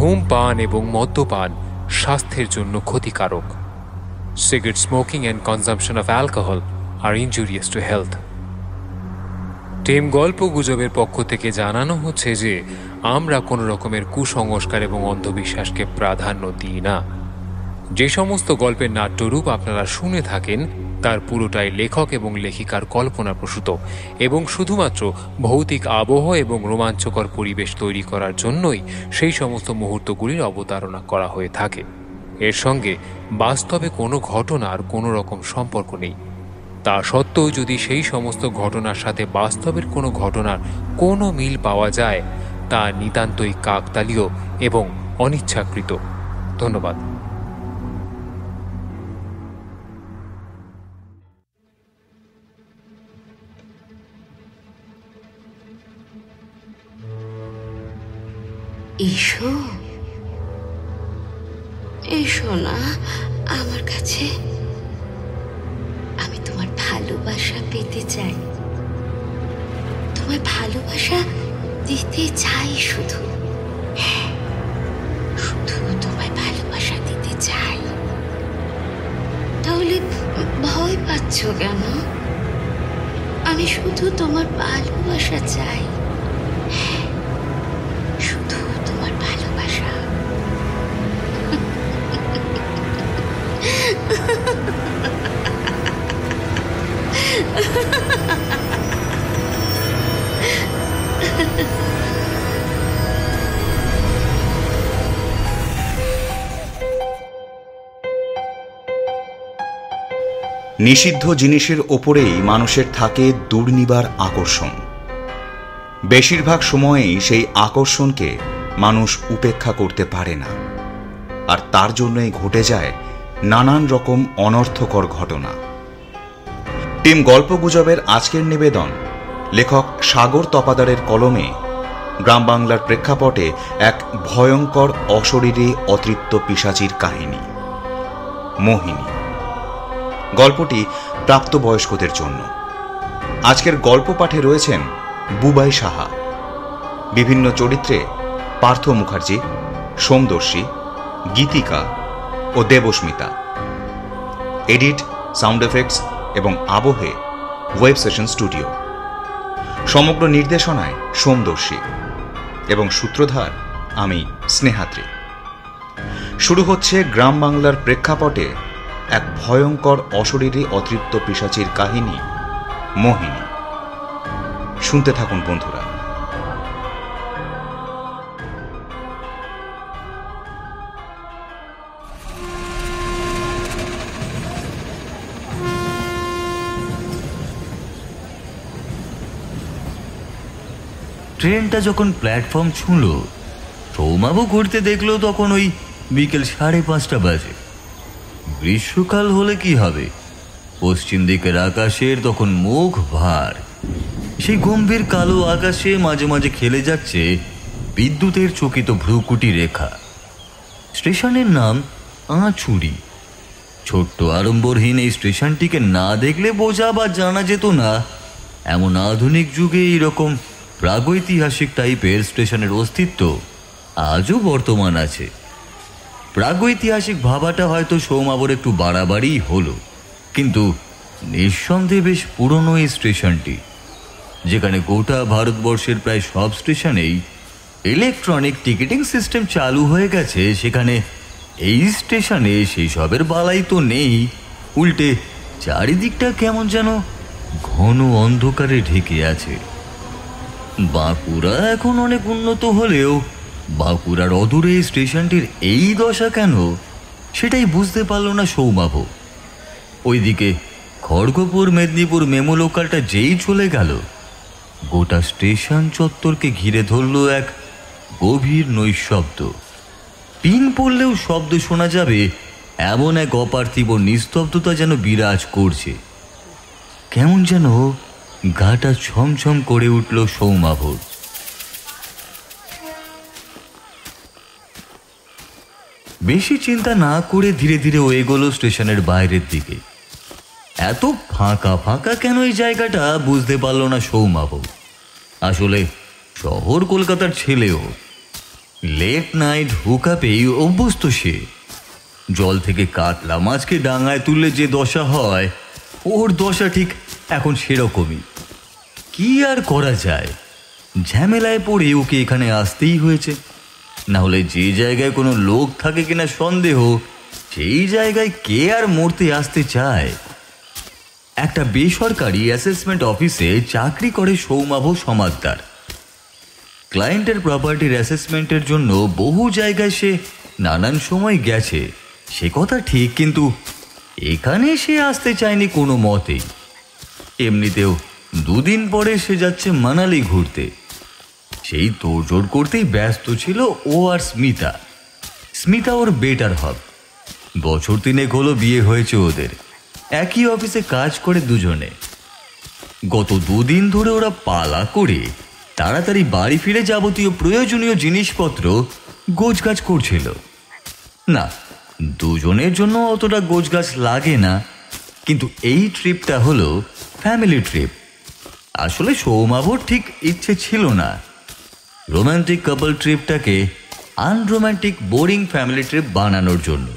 ধূমপান এবং মদ্যপান স্বাস্থ্যের জন্য ক্ষতিকারক। Cigarette smoking and consumption of alcohol are injurious to health. Team গল্প গুজবের পক্ষ থেকে জানানো হচ্ছে যে আমরা কোনো রকমের কুসংস্কার এবং অন্ধবিশ্বাসকে প্রাধান্য দিই না। যে সমস্ত গল্পের নাট্যরূপ আপনারা শুনে থাকেন তার পুরোটাই লেখক এবং লেখিকার কল্পনাপ্রসূত এবং শুধুমাত্র ভৌতিক আবহ এবং রোমাঞ্চকর পরিবেশ তৈরি করার জন্যই সেই সমস্ত মুহূর্তগুলির অবতারণা করা হয়ে থাকে। এর সঙ্গে বাস্তবে কোনো ঘটনার কোনো রকম সম্পর্ক নেই। তা সত্ত্বেও যদি সেই সমস্ত ঘটনার সাথে বাস্তবের কোনো ঘটনার কোনো মিল পাওয়া যায় তা নিতান্তই কাকতালীয় এবং অনিচ্ছাকৃত। ধন্যবাদ। এসো এসো না আমার কাছে, আমি তোমার ভালোবাসা পেতে চাই, তোমার ভালোবাসা দিতে চাই, শুধু শুধু তোমায় ভালোবাসা দিতে চাই। তাহলে ভয় পাচ্ছ কেন? আমি শুধু তোমার ভালোবাসা চাই, শুধু তোমার ভালোবাসা। নিষিদ্ধ জিনিসের ওপরেই মানুষের থাকে দুর্নিবার আকর্ষণ। বেশিরভাগ সময়েই সেই আকর্ষণকে মানুষ উপেক্ষা করতে পারে না, আর তার জন্যই ঘটে যায় নানান রকম অনর্থকর ঘটনা। টিম গল্পগুজবের আজকের নিবেদন লেখক সাগর তপাদারের কলমে গ্রাম বাংলার প্রেক্ষাপটে এক ভয়ঙ্কর অশরীরী অতৃপ্ত পিশাচির কাহিনী, মোহিনী। গল্পটি প্রাপ্তবয়স্কদের জন্য। আজকের গল্প পাঠে রয়েছেন বুবাই সাহা। বিভিন্ন চরিত্রে পার্থ মুখার্জি, সোমদর্শী, গীতিকা ও দেবস্মিতা। এডিট, সাউন্ড এফেক্টস এবং আবহে ওয়েব সেশন স্টুডিও। সমগ্র নির্দেশনায় সোমদর্শী এবং সূত্রধার আমি স্নেহাদ্রি। শুরু হচ্ছে গ্রাম বাংলার প্রেক্ষাপটে এক ভয়ঙ্কর অশরীরী অতৃপ্ত পিশাচির কাহিনী, মোহিনী। শুনতে থাকুন বন্ধুরা। ট্রেনটা যখন প্ল্যাটফর্ম ছুঁল, সৌমাবু ঘুরতে দেখলো তখন ওই বিকেল 5:30 বাজে। গ্রীষ্মকাল হলে কি হবে, পশ্চিম দিকের আকাশের তখন মুখ ভার। সেই গম্ভীর কালো আকাশে মাঝে মাঝে খেলে যাচ্ছে বিদ্যুতের চকিত ভ্রুকুটি রেখা। স্টেশনের নাম আঁচুড়ি। ছোট্ট আড়ম্বরহীন এই স্টেশনটিকে না দেখলে বোঝা বা জানা যেত না এমন আধুনিক যুগে এইরকম প্রাগৈতিহাসিক টাইপের স্টেশনের অস্তিত্ব আজও বর্তমান আছে। প্রাগৈতিহাসিক ভাবাটা হয়তো সৌমাবর একটু বাড়াবাড়িই হলো, কিন্তু নিঃসন্দেহে বেশ পুরনো এই স্টেশনটি, যেখানে গোটা ভারতবর্ষের প্রায় সব স্টেশনেই ইলেকট্রনিক টিকিটিং সিস্টেম চালু হয়ে গেছে, সেখানে এই স্টেশনে সেই সবের বালাই তো নেই। উল্টে চারিদিকটা কেমন যেন ঘন অন্ধকারে ঢেকে আছে। বাঁকুড়া এখন অনেক উন্নত হলেও বাঁকুড়ার অদূরে স্টেশনটির এই দশা কেন, সেটাই বুঝতে পারল না সৌমাভ। ওইদিকে খড়গপুর মেদিনীপুর মেমো লোকালটা যেই চলে গেল, গোটা স্টেশন চত্বরকে ঘিরে ধরল এক গভীর নৈশব্দ। পিন পড়লেও শব্দ শোনা যাবে এমন এক অপার্থিব নিস্তব্ধতা যেন বিরাজ করছে। কেমন যেন গাটা ছমছম করে উঠল সৌমাভর। বেশি চিন্তা না করে ধীরে ধীরে ও এগোলো স্টেশনের বাইরের দিকে। এত ফাঁকা ফাঁকা কেন এই জায়গাটা বুঝতে পারল না সৌমাভ। আসলে শহর কলকাতার ছেলেও লেট নাইট হুকআপেই অভ্যস্ত সে। জল থেকে কাতলা মাছকে ডাঙায় তুললে যে দশা হয়, ওর দশা ঠিক এখন সেরকমই। কি আর করা যায়, ঝামেলায় পড়ে ওকে এখানে আসতেই হয়েছে। না হলে যে জায়গায় কোনো লোক থাকে কিনা সন্দেহ, সেই জায়গায় কে আর মরতে আসতে চায়। একটা বেসরকারি অ্যাসেসমেন্ট অফিসে চাকরি করে সৌমাভ সমাদ্দার। ক্লায়েন্টের প্রপার্টির অ্যাসেসমেন্টের জন্য বহু জায়গায় সে নানান সময় গেছে, সে কথা ঠিক, কিন্তু এখানে সে আসতে চায়নি কোনো মতেই। এমনিতেও দুদিন পরে সে যাচ্ছে মানালি ঘুরতে। সেই তোড়জোড় করতেই ব্যস্ত ছিল ও আর স্মিতা। স্মিতা ওর বেটার হব। বছর 3 হলো বিয়ে হয়েছে ওদের। একই অফিসে কাজ করে দুজনে। গত 2 দিন ধরে ওরা পালা করে তাড়াতাড়ি বাড়ি ফিরে যাবতীয় প্রয়োজনীয় জিনিসপত্র গোছগাছ করছিল। না, দুজনের জন্য অতটা গোছগাছ লাগে না, কিন্তু এই ট্রিপটা হলো ফ্যামিলি ট্রিপ। আসলে সৌমাভর ঠিক ইচ্ছে ছিল না রোম্যান্টিক কাপল ট্রিপটাকে আনরোম্যান্টিক বোরিং ফ্যামিলি ট্রিপ বানানোর জন্য।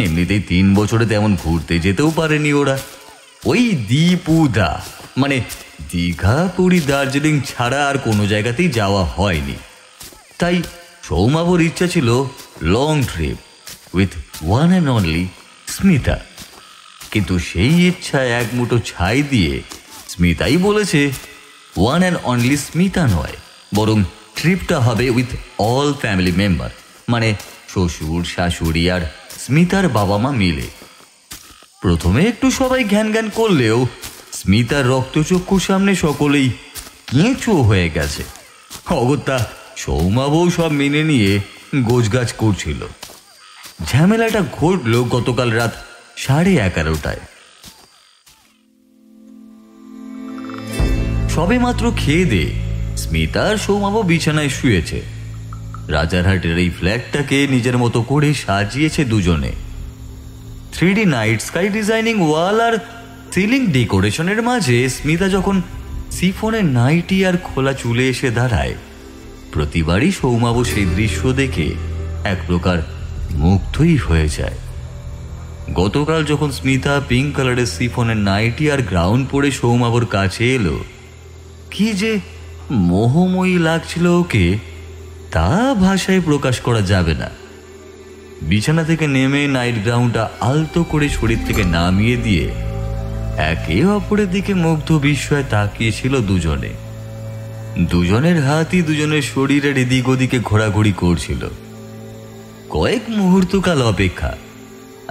এমনিতেই 3 বছরে তেমন ঘুরতে যেতেও পারেনি ওরা। ওই দীপুদা মানে দীঘা, পুরী, দার্জিলিং ছাড়া আর কোনো জায়গাতেই যাওয়া হয়নি। তাই সৌমাভর ইচ্ছা ছিল long trip with one and only Smita. কিন্তু সেই ইচ্ছা এক মুঠো ছাই দিয়ে স্মিতাই বলেছে ওয়ান অ্যান্ড অনলি স্মিতা নয়, বরং ট্রিপটা হবে উইথ অল ফ্যামিলি মেম্বার, মানে শ্বশুর, শাশুড়ি আর স্মিতার বাবা মা মিলে। প্রথমে একটু সবাই ঘ্যান ঘ্যান করলেও স্মিতার রক্তচক্ষুর সামনে সকলেই কেঁচো হয়ে গেছে। অগত্যা সৌমাবও সব মেনে নিয়ে গোছগাছ করছিল। ঝামেলাটা ঘটল গতকাল রাত 11:30টায়। সবে মাত্র খেয়ে দে স্মিতা আর সৌমাব বিছানায় শুয়েছে। রাজারহাটের এই ফ্ল্যাটটাকে নিজের মতো করে সাজিয়েছে দুজনে। 3D নাইট স্কাই ডিজাইনিং ওয়াল আর সিলিং ডেকোরেশনের মাঝে স্মিতা যখন সিফনের নাইটি আর খোলা চুলে এসে দাঁড়ায়, প্রতিবারই সৌমাব সেই দৃশ্য দেখে এক প্রকার মুগ্ধই হয়ে যায়। গতকাল যখন স্মিতা পিঙ্ক কালারের সিফনের নাইটি আর গ্রাউন্ড পরে সৌমাবর কাছে এলো, কি যে মোহময়ী লাগছিল ওকে, তা ভাষায় প্রকাশ করা যাবে না। বিছানা থেকে নেমে নাইট গ্রাউন্ডটা আলতো করে শরীর থেকে নামিয়ে দিয়ে একে অপরের দিকে মুগ্ধ বিস্ময়ে তাকিয়েছিল দুজনে। দুজনের হাতই দুজনের শরীরের এদিক ওদিকে ঘোরাঘুরি করছিল। কয়েক মুহূর্তকাল অপেক্ষা,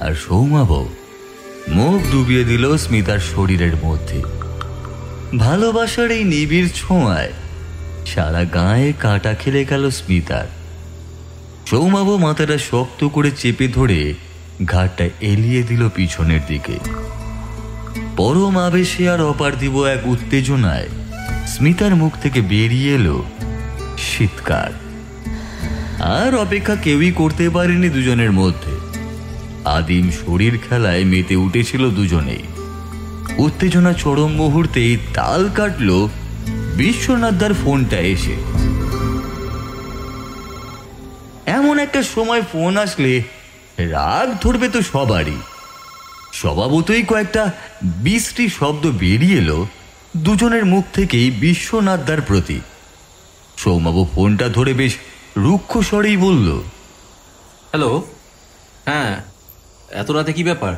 আর সৌমাব মুখ ডুবিয়ে দিল স্মিতার শরীরের মধ্যে। ভালোবাসার এই নিবিড় ছোঁয়ায় সারা গায়ে কাঁটা খেলে গেল স্মিতার। সৌমাব মাথাটা শক্ত করে চেপে ধরে ঘাটটা এলিয়ে দিল পিছনের দিকে। পরম আবেশে আর অপার্থিব এক উত্তেজনায় স্মিতার মুখ থেকে বেরিয়ে এলো চিৎকার। আর অপেক্ষা কেউই করতে পারেনি দুজনের মধ্যে। আদিম শরীর খেলায় মেতে উঠেছিল দুজনেই। উত্তেজনা চরম মুহূর্তেই তাল কাটল বিশ্বনাথদার ফোনটা এসে। এমন একটা সময় ফোন আসলে রাগ ধরবে তো সবারই। স্বভাবতই কয়েকটা বিশ্রী শব্দ বেরিয়ে এলো দুজনের মুখ থেকেই বিশ্বনাথদার প্রতি। সৌমাবু ফোনটা ধরে বেশ রুক্ষ স্বরেই বলল, হ্যালো, হ্যাঁ, এত রাতে কি ব্যাপার?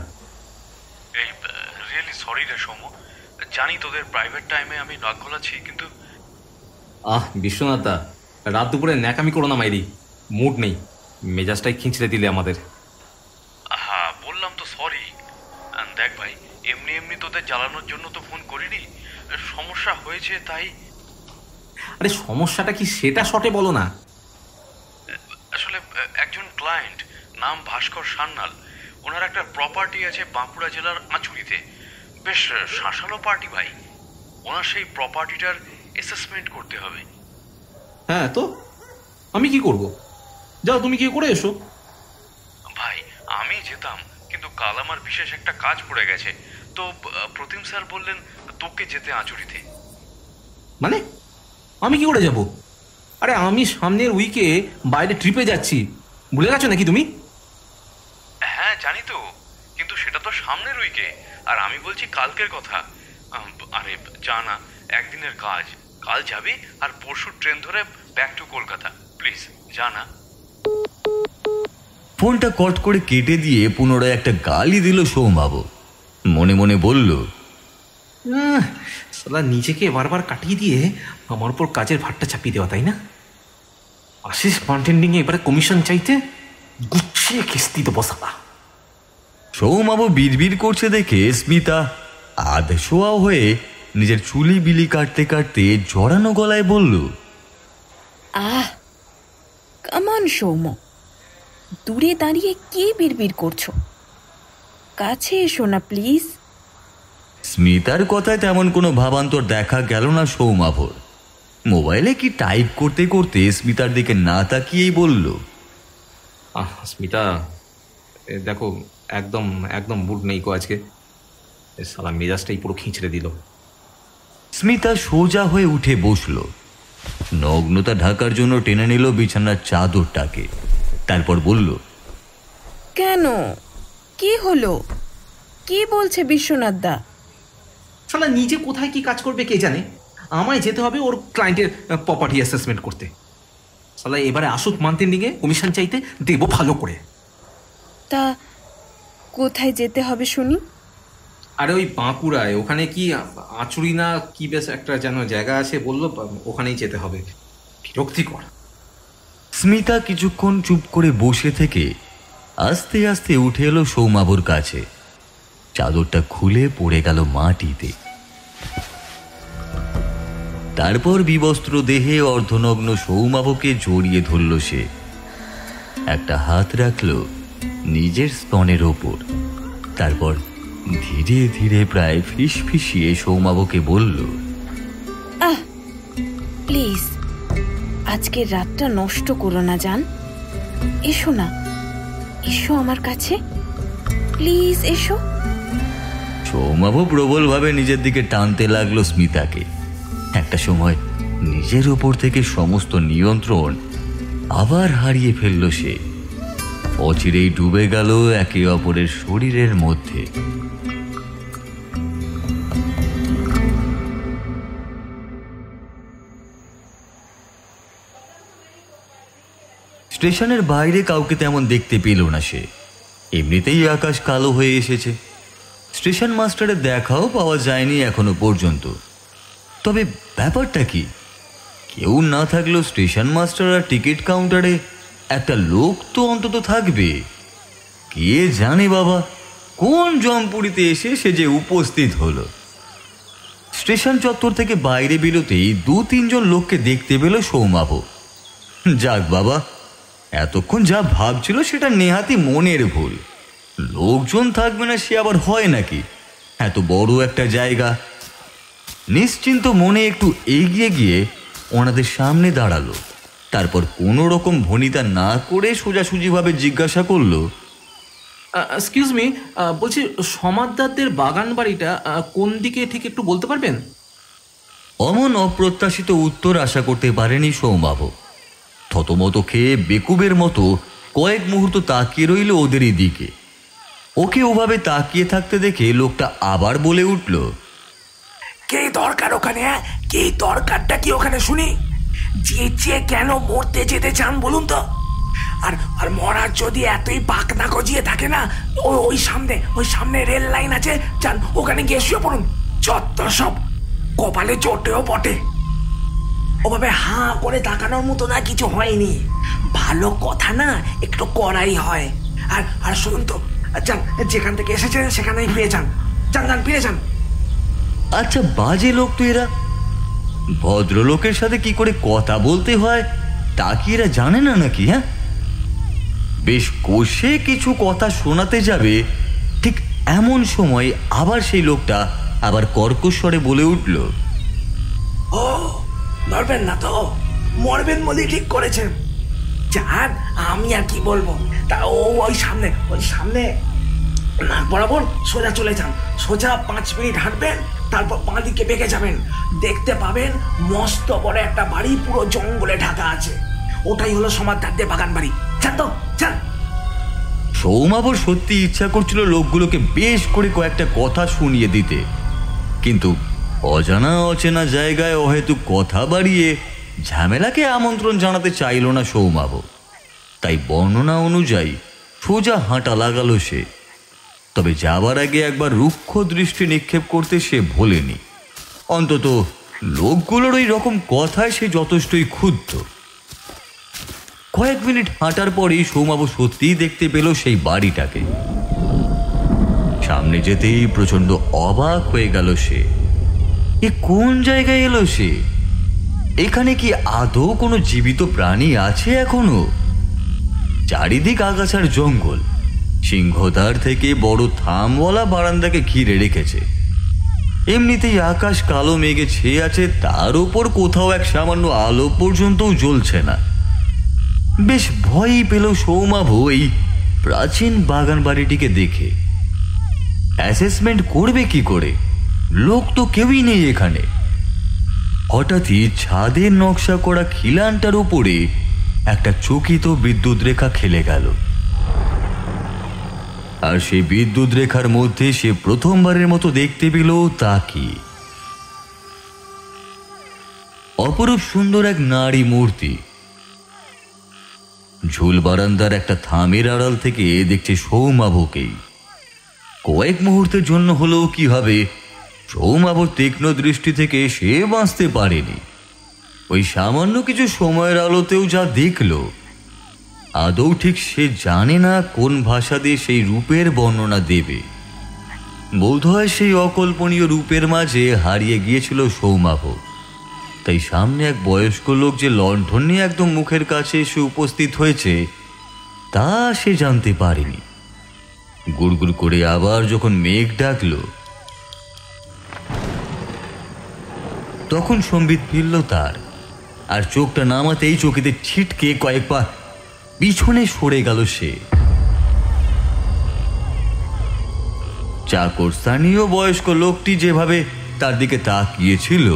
এই রিয়েলি সরি রে সৌম্য, জানি তোদের প্রাইভেট টাইমে আমি নাক গলাচ্ছি, কিন্তু বিশ্বনাথদা, রাত দুপুরে ন্যাকামি করো না মাইরি, মুড নেই, মেজাজটাই খিঁচড়ে দিলে আমাদের। হ্যাঁ বললাম তো সরি। দেখ ভাই, এমনি এমনি তোদের জ্বালানোর জন্য তো ফোন করিনি, সমস্যা হয়েছে তাই। আরে সমস্যাটা কি সেটা শর্টে বলো না। আসলে একজন ক্লায়েন্ট, নাম ভাস্কর সান্যাল, ওনার একটা প্রপার্টি আছে বাঁকুড়া জেলার আঁচুড়িতে। বেশ শাসালো পার্টি ভাই। ওনার সেই প্রপার্টিটার অ্যাসেসমেন্ট করতে হবে। হ্যাঁ তো আমি কি করব? যাও তুমি কি করে এসো। ভাই আমি যেতাম, কিন্তু কাল আমার বিশেষ একটা কাজ পড়ে গেছে, তো প্রতিম স্যার বললেন তোকে যেতে আঁচুড়িতে। মানে আমি কি করে যাব? আরে আমি সামনের উইকে বাইরে ট্রিপে যাচ্ছি, ভুলে গেছো নাকি তুমি? হ্যাঁ জানি তো, কিন্তু সেটা তো সামনের উইকে, আর আমি বলছি কালকের কথা। আরে যা না, একদিনের কাজ, কাল যাবি আর পরশু ট্রেন ধরে ব্যাক টু কলকাতা। প্লিজ যা না। ফোনটা কট করে কেটে দিয়ে পুনরায় একটা গালি দিল সৌমাবু। মনে মনে বলল, সালা নিজেকে বারবার কাটিয়ে দিয়ে আমার উপর কাজের ভারটা চাপিয়ে দেওয়া, তাই না? আশিস বার্টেন্ডিংয়ে এবারে কমিশন চাইতে গুছিয়ে কিস্তি তো বসাবা। সৌমাবু বিড়বিড় করছে দেখে স্মিতা আধশোয়া হয়ে নিজের চুলি বিলি কাটতে কাটতে জড়ানো গলায় বলল, কামান সৌম, দূরে দাঁড়িয়ে কি বিড়বিড় করছো? কাছে এসো না প্লিজ। স্মিতার কথায় তেমন কোনো ভাবান্তর দেখা গেল না সৌমাভর। মোবাইলে কি টাইপ করতে করতে স্মিতার দিকে না তাকিয়েই বলল, স্মিতা দেখো, একদম একদম মুড নেই কো আজকে। সালা মেজাজটাই পুরো খিঁচড়ে দিল। স্মিতা সোজা হয়ে উঠে বসল, নগ্নতা ঢাকার জন্য টেনে নিল বিছানার চাদরটাকে। তারপর বলল, কেন, কি হলো? কি বলছে বিশ্বনাথ দা? সালা নিজে কোথায় কি কাজ করবে কে জানে, আমায় যেতে হবে ওর ক্লায়েন্টের প্রপার্টি অ্যাসেসমেন্ট করতে। সালা এবারে আসুক মান্থের দিকে কমিশন চাইতে, দেব ভালো করে। তা কোথায় যেতে হবে শুনি? আরে ওই বাঁকুড়ায়, ওখানে কি আচুরি না কি বেশ একটা যেন জায়গা আছে বললো, ওখানেই যেতে হবে। বিরক্তিকর। স্মিতা কিছুক্ষণ চুপ করে বসে থেকে আস্তে আস্তে উঠে এলো সৌমাবুর কাছে। চাদরটা খুলে পড়ে গেল মাটিতে। তারপর বিবস্ত্র দেহে অর্ধনগ্ন সৌমাবুকে জড়িয়ে ধরল সে। একটা হাত রাখল নিজের স্তনের ওপর। তারপর ধীরে ধীরে প্রায় ফিসফিসিয়ে সৌমাবুকে বলল, প্লিজ আজকের রাতটা নষ্ট করো না জান। এসো না, এসো আমার কাছে, প্লিজ এসো। সৌমাবু প্রবলভাবে নিজের দিকে টানতে লাগলো স্মিতাকে। একটা সময় নিজের উপর থেকে সমস্ত নিয়ন্ত্রণ আবার হারিয়ে ফেলল সে। অচিরেই ডুবে গেল একে অপরের শরীরের মধ্যে। স্টেশনের বাইরে কাউকে তেমন দেখতে পেল না সে। এমনিতেই আকাশ কালো হয়ে এসেছে। স্টেশন মাস্টারের দেখাও পাওয়া যায়নি এখনো পর্যন্ত। তবে ব্যাপারটা কি? কেউ না থাকলেও স্টেশন মাস্টার আর টিকিট কাউন্টারে একটা লোক তো অন্তত থাকবে। কে জানে বাবা কোন জমপুরিতে এসে সে যে উপস্থিত হলো। স্টেশন চত্বর থেকে বাইরে বেরোতেই 2-3 জন লোককে দেখতে পেল সৌমাবু। যাক বাবা, এতক্ষণ যা ভাবছিল সেটা নেহাতি মনের ভুল। লোকজন থাকবে না সে আবার হয় নাকি? এত বড় একটা জায়গা। নিশ্চিন্ত মনে একটু এগিয়ে গিয়ে ওনাদের সামনে দাঁড়ালো। তারপর কোনো রকম ভনিতা না করে সোজাসুজিভাবে জিজ্ঞাসা করলো, এক্সকিউজ মি, বলছি সমাদদারদের বাগান বাড়িটা কোন দিকে ঠিক একটু বলতে পারবেন? অমন অপ্রত্যাশিত উত্তর আশা করতে পারেনি সৌমাবু। থতমত খেয়ে বেকুবের মতো কয়েক মুহূর্ত তাকিয়ে রইল ওদেরই দিকে। ওকে ওভাবে তাকিয়ে থাকতে দেখে লোকটা আবার বলে উঠল, কি দরকার ওখানে? কি দরকারটা কি ওখানে শুনি? যে কেন মরতে যেতে চান বলুন তো? আর মরার যদি এতই পাক না গজিয়ে থাকে না, ওই সামনে রেল লাইন আছে, যান ওখানে গিয়ে শুয়ে পড়ুন। যত সব কপালে চটেও বটে। ওভাবে হাঁ করে তাকানোর মতো না কিছু হয়নি। ভালো কথা না একটু করাই হয়। আর শুনুন তো, যান যেখান থেকে এসেছেন সেখানেই ফিরে যান। যান ফিরে যান। আচ্ছা বাজে লোক তো এরা। ভদ্রলোকের সাথে কি করে কথা বলতে হয় তা কি এরা জানে না নাকি? হ্যাঁ, বেশ কষে কিছু কথা শোনাতে যাবে, ঠিক এমন সময় আবার সেই লোকটা আবার কর্কশ্বরে বলে উঠল, ও মরবেন না তো? মরবেন বলেই ঠিক করেছেন। যান, আমি আর কি বলবো। তা ওই সামনে নাক বরাবর সোজা চলে যান, সোজা 5 মিনিট হাঁটবেন, তারপর বাঁ দিকে বেঁকে যাবেন, দেখতে পাবেন মস্ত বড় একটা বাড়ি পুরো জঙ্গলে ঢাকা আছে। ওটাই হলো সমাদদারদের বাগান বাড়ি। যান তো, যান। সৌমাবর সত্যি ইচ্ছা করছিল লোকগুলোকে বেশ করে কয়েকটা কথা শুনিয়ে দিতে, কিন্তু অজানা অচেনা জায়গায় অহেতুক কথা বাড়িয়ে ঝামেলাকে আমন্ত্রণ জানাতে চাইল না সৌমাব। তাই বর্ণনা অনুযায়ী সোজা হাঁটা লাগালো সে। তবে যাবার আগে একবার রুক্ষ দৃষ্টি নিক্ষেপ করতে সে ভোলেনি। অন্তত লোকগুলোর ওই রকম কথায় সে যথেষ্টই ক্ষুব্ধ। কয়েক মিনিট হাঁটার পরেই সৌমাব সত্যিই দেখতে পেল সেই বাড়িটাকে। সামনে যেতেই প্রচন্ড অবাক হয়ে গেল সে। এ কোন জায়গায় এলো সে? এখানে কি আদৌ কোনো জীবিত প্রাণী আছে এখনো? চারিদিক আগাছার জঙ্গল, সিংহদ্বার থেকে বড় থামওয়ালা বারান্দাকে ঘিরে রেখেছে। এমনিতেই আকাশ কালো মেঘে ছেয়ে আছে, তার উপর কোথাও এক সামান্য আলো পর্যন্তও জ্বলছে না। বেশ ভয়ই পেল সৌমাভ এই প্রাচীন বাগান বাড়িটিকে দেখে। অ্যাসেসমেন্ট করবে কি করে? লোক তো কেউই নেই এখানে। হঠাৎই ছাদের নকশা করা খিলানটার উপরে একটা চকিত বিদ্যুৎ রেখা খেলে গেল। আর সেই বিদ্যুৎ রেখার মধ্যে সে প্রথমবারের মতো দেখতে পেল তা কি অপরূপ সুন্দর এক নারী মূর্তি। ঝুল বারান্দার একটা থামের আড়াল থেকে দেখছে সৌমাভকেই। কয়েক মুহূর্তের জন্য হলেও কি হবে, সৌমাভর তীক্ষ্ণ দৃষ্টি থেকে সে বাঁচতে পারেনি। ওই সামান্য কিছু সময়ের আলোতেও যা দেখল, আদৌ ঠিক সে জানে না কোন ভাষা দিয়ে সেই রূপের বর্ণনা দেবে। বোধহয় সেই অকল্পনীয় রূপের মাঝে হারিয়ে গিয়েছিল সৌমাভ। তাই সামনে এক বয়স্ক লোক যে লণ্ঠন নিয়ে একদম মুখের কাছে এসে উপস্থিত হয়েছে তা সে জানতে পারেনি। গুড়গুড় করে আবার যখন মেঘ ডাকল, তখন সম্বিত ফিরল তার। আর চোখটা নামাতেই চকিতে ছিটকে কয়েক পা পিছনে সরে গেল সে। চাকর স্থানীয় বয়স্ক লোকটি যেভাবে তার দিকে তাকিয়েছিল,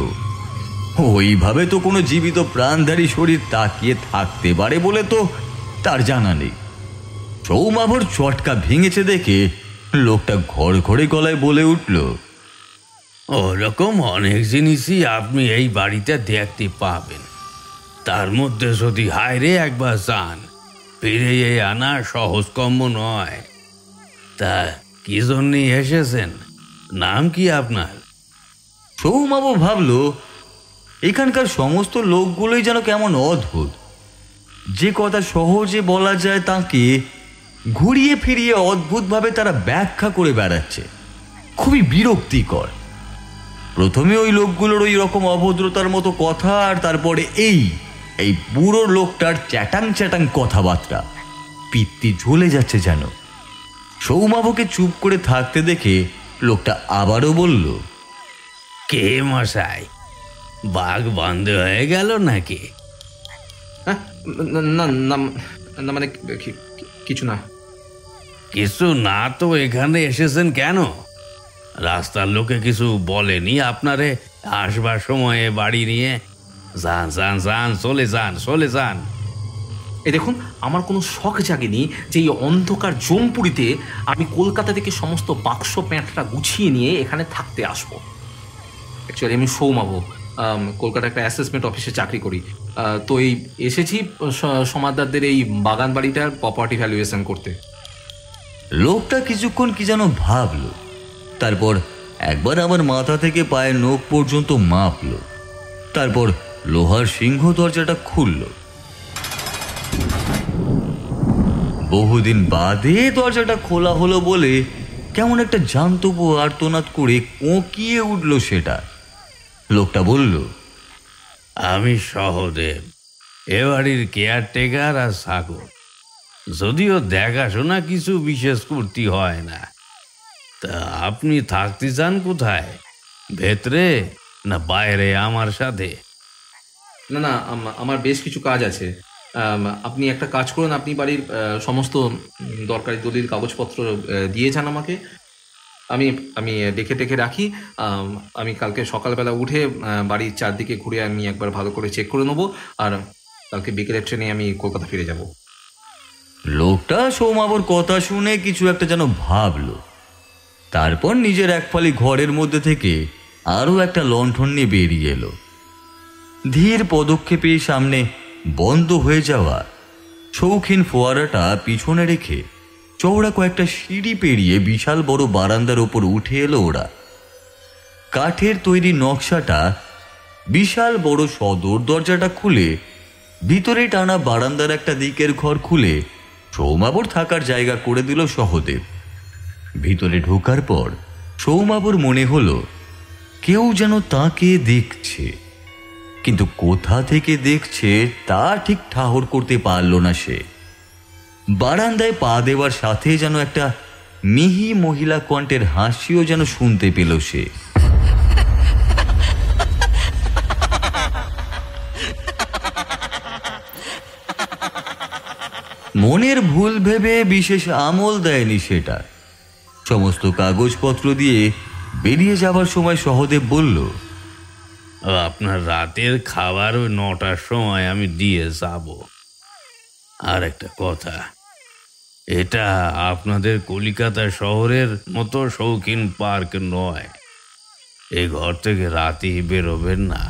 ওইভাবে তো কোনো জীবিত প্রাণধারী শরীর তাকিয়ে থাকতে পারে বলে তো তার জানা নেই। সৌমাভর চটকা ভেঙেছে দেখে লোকটা ঘড়ঘড়ে গলায় বলে উঠল, ওরকম অনেক জিনিসই আপনি এই বাড়িতে দেখতে পাবেন। তার মধ্যে যদি হায়রে একবার যান, ফিরে আনা সহজ কম্য নয়। তা কি জন্যই এসেছেন? নাম কি আপনার? সৌমাভ ভাবল এখানকার সমস্ত লোকগুলোই যেন কেমন অদ্ভুত। যে কথা সহজে বলা যায় তাকে ঘুরিয়ে ফিরিয়ে অদ্ভুতভাবে তারা ব্যাখ্যা করে বেড়াচ্ছে। খুবই বিরক্তিকর। প্রথমে ওই লোকগুলোর ওই রকম অভদ্রতার মতো কথা, আর তারপরে এই বুড়ো লোকটার চ্যাটাং চ্যাটাং কথাবার্তা। পিত্তি ঝুলে যাচ্ছে যেন। সৌমাভকে চুপ করে থাকতে দেখে লোকটা আবারও বলল, কে মশাই, বাঘ বন্ধ হয়ে গেল নাকি? না না না, মানে কিছু না। কিছু না তো এখানে এসেছেন কেন? রাস্তার লোকে কিছু বলেনি আপনারে আসবার সময়ে বাড়ি নিয়ে? যান যান যান, চলে যান চলে যান। এই দেখুন, আমার কোনো শখ জাগেনি যে এই অন্ধকার জমপুরিতে আমি কলকাতা থেকে সমস্ত বাক্স প্যাঁটটা গুছিয়ে নিয়ে এখানে থাকতে আসবো। অ্যাকচুয়ালি আমি সৌমাভ, কলকাতা একটা অ্যাসেসমেন্ট অফিসে চাকরি করি। তো এই এসেছি সমাদদারদের এই বাগান বাড়িটার প্রপার্টি ভ্যালুয়েশন করতে। লোকটা কিছুক্ষণ কি যেন ভাবল, তারপর একবার আমার মাথা থেকে পায়ের নখ পর্যন্ত মাপল, তারপর লোহার সিংহ দরজাটা খুলল। বহুদিন বাদে দরজাটা খোলা হলো বলে কেমন একটা জান্তব আর্তনাদ করে কোঁকিয়ে উঠল সেটা। লোকটা বলল, আমি সহদেব, এ বাড়ির কেয়ারটেকার আর সাগর। যদিও দেখাশোনা কিছু বিশেষ করতে হয় না। তা আপনি থাকতে চান কোথায়? ভেতরে না বাইরে আমার সাথে? না না, আমার বেশ কিছু কাজ আছে। আপনি একটা কাজ করুন, আপনি বাড়ির সমস্ত দরকারি দলিল কাগজপত্র দিয়ে যান আমাকে। আমি আমি ডেকে টেকে রাখি। আমি কালকে সকালবেলা উঠে বাড়ির চারদিকে ঘুরে আমি একবার ভালো করে চেক করে নেবো, আর কালকে বিকেলের ট্রেনে আমি কলকাতা ফিরে যাব। লোকটা সৌমাবর কথা শুনে কিছু একটা যেন ভাবলো। তারপর নিজের এক ফালি ঘরের মধ্যে থেকে আরও একটা লণ্ঠন নিয়ে বেরিয়ে এলো। ধীর পদক্ষেপে সামনে বন্ধ হয়ে যাওয়া শৌখিন ফোয়ারাটা পিছনে রেখে চওড়া কয়েকটা সিঁড়ি পেরিয়ে বিশাল বড় বারান্দার ওপর উঠে এলো ওরা। কাঠের তৈরি নকশাটা বিশাল বড় সদর দরজাটা খুলে ভিতরে টানা বারান্দার একটা দিকের ঘর খুলে সৌমাবর থাকার জায়গা করে দিল সহদেব। ভিতরে ঢোকার পর সৌমাবর মনে হলো কেউ যেন তাকে দেখছে, কিন্তু কোথা থেকে দেখছে তা ঠিক ঠাহর করতে পারল না সে। বারান্দায় পা দেওয়ার সাথে যেন একটা মিহি মহিলা কণ্ঠের হাসিও যেন শুনতে পেল সে। মনের ভুল ভেবে বিশেষ আমল দেয়নি সেটা। সমস্ত কাগজপত্র দিয়ে বেরিয়ে যাবার সময় সহদেব বলল, আপনার রাতের খাবার ওই 9টার সময় আমি দিয়ে যাব। আর একটা কথা, এটা আপনাদের কলিকাতা শহরের মতো শৌখিন পার্ক নয়। এই ঘর থেকে রাতেই বেরোবেন না,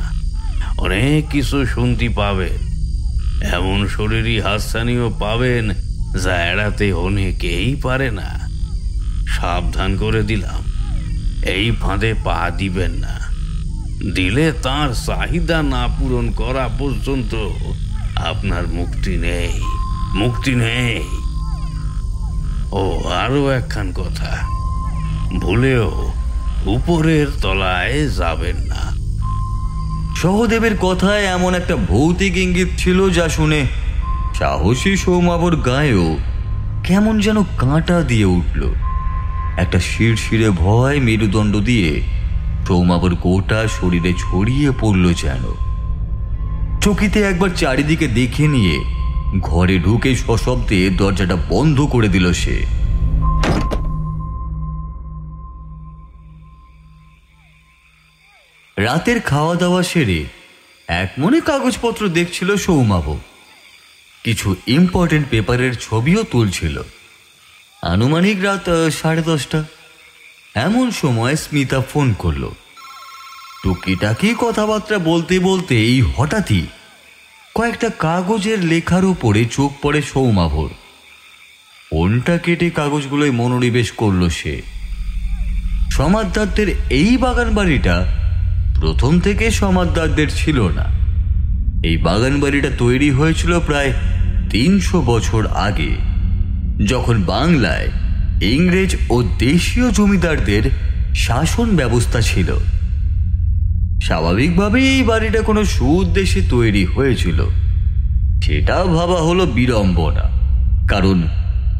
অনেক কিছু শুনতে পাবেন, এমন শরীরী হাতছানিও পাবেন যা এড়াতে অনেকেই পারে না। সাবধান করে দিলাম, এই ফাঁদে পা দিবেন না, দিলে তার চাহিদা না পূরণ করা পর্যন্ত আপনার মুক্তি নেই, মুক্তি নেই। ও আরো একখান কথা, ভুলেও উপরের তলায় যাবেন না। সহদেবের কথায় এমন একটা ভৌতিক ইঙ্গিত ছিল যা শুনে সাহসী সৌমাবর গায়েও কেমন যেন কাঁটা দিয়ে উঠল। একটা শিরশিরে ভয় মেরুদণ্ড দিয়ে সৌমাবর গোটা শরীরে ছড়িয়ে পড়ল যেন। চকিতে একবার চারিদিকে দেখে নিয়ে ঘরে ঢুকে সশব্দে দরজাটা বন্ধ করে দিল সে। রাতের খাওয়া দাওয়া সেরে এক মনে কাগজপত্র দেখছিল সৌমাবর। কিছু ইম্পর্টেন্ট পেপারের ছবিও তুলছিল। আনুমানিক রাত 10:30। এমন সময় স্মিতা ফোন করল। টুকিটাকি কথাবার্তা বলতে বলতেই হঠাৎই কয়েকটা কাগজের লেখার উপরে চোখ পড়ে সৌমাবর। ফোনটা কেটে কাগজগুলোয় মনোনিবেশ করল সে। সমাদদারদের এই বাগান বাড়িটা প্রথম থেকে সমাদদারদের ছিল না। এই বাগান বাড়িটা তৈরি হয়েছিল প্রায় 300 বছর আগে, যখন বাংলায় ইংরেজ ও দেশীয় জমিদারদের শাসন ব্যবস্থা ছিল। স্বাভাবিকভাবেই এই বাড়িটা কোনো সুউদ্দেশ্যে তৈরি হয়েছিল, সেটা ভাবা হলো বিড়ম্বনা। কারণ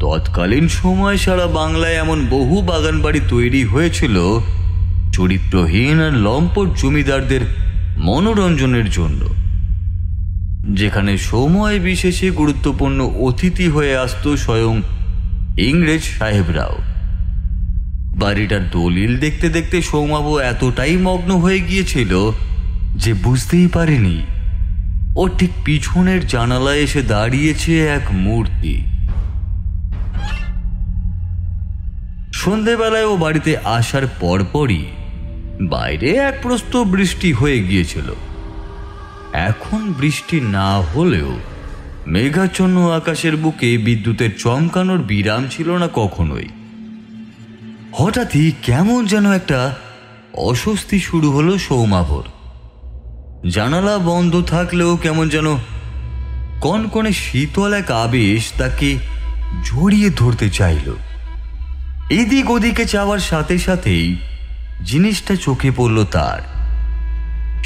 তৎকালীন সময় সারা বাংলায় এমন বহু বাগান বাড়ি তৈরি হয়েছিল চরিত্রহীন আর লম্পট জমিদারদের মনোরঞ্জনের জন্য, যেখানে সময় বিশেষে গুরুত্বপূর্ণ অতিথি হয়ে আসতো স্বয়ং ইংরেজ সাহেবরাও। বাড়িটার দলিল দেখতে দেখতে সৌমাবু এতটাই মগ্ন হয়ে গিয়েছিল যে বুঝতেই পারেনি ওর ঠিক পিছনের জানালায় এসে দাঁড়িয়েছে এক মূর্তি। সন্ধেবেলায় ও বাড়িতে আসার পরপরই বাইরে এক প্রস্ত বৃষ্টি হয়ে গিয়েছিল। এখন বৃষ্টি না হলেও মেঘাচ্ছন্ন আকাশের বুকে বিদ্যুতের চমকানোর বিরাম ছিল না কখনোই। হঠাৎই কেমন যেন একটা অস্বস্তি শুরু হলো সৌমাবর। জানালা বন্ধ থাকলেও কেমন যেন কনকনে শীতল এক আবেশ তাকে জড়িয়ে ধরতে চাইল। এদিক ওদিকে চাওয়ার সাথে সাথেই জিনিসটা চোখে পড়ল তার,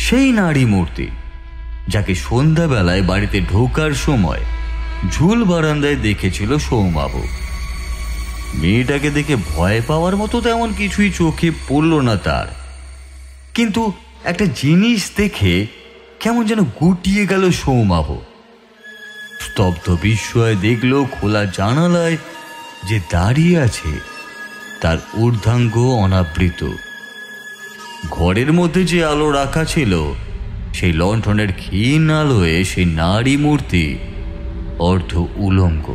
সেই নারী মূর্তি যাকে সন্ধ্যাবেলায় বাড়িতে ঢোকার সময় ঝুল বারান্দায় দেখেছিল সৌমাবু। মেয়েটাকে দেখে ভয় পাওয়ার মতো তেমন কিছুই চোখে পড়ল না তার, কিন্তু একটা জিনিস দেখে কেমন যেন গুটিয়ে গেল সৌমাবু। স্তব্ধ বিস্ময়ে দেখল খোলা জানালায় যে দাঁড়িয়ে আছে তার ঊর্ধ্বাঙ্গ অনাবৃত। ঘরের মধ্যে যে আলো রাখা ছিল সেই লণ্ঠনের ক্ষীণ আলোয় সেই নারী মূর্তি অর্ধ উলঙ্গ।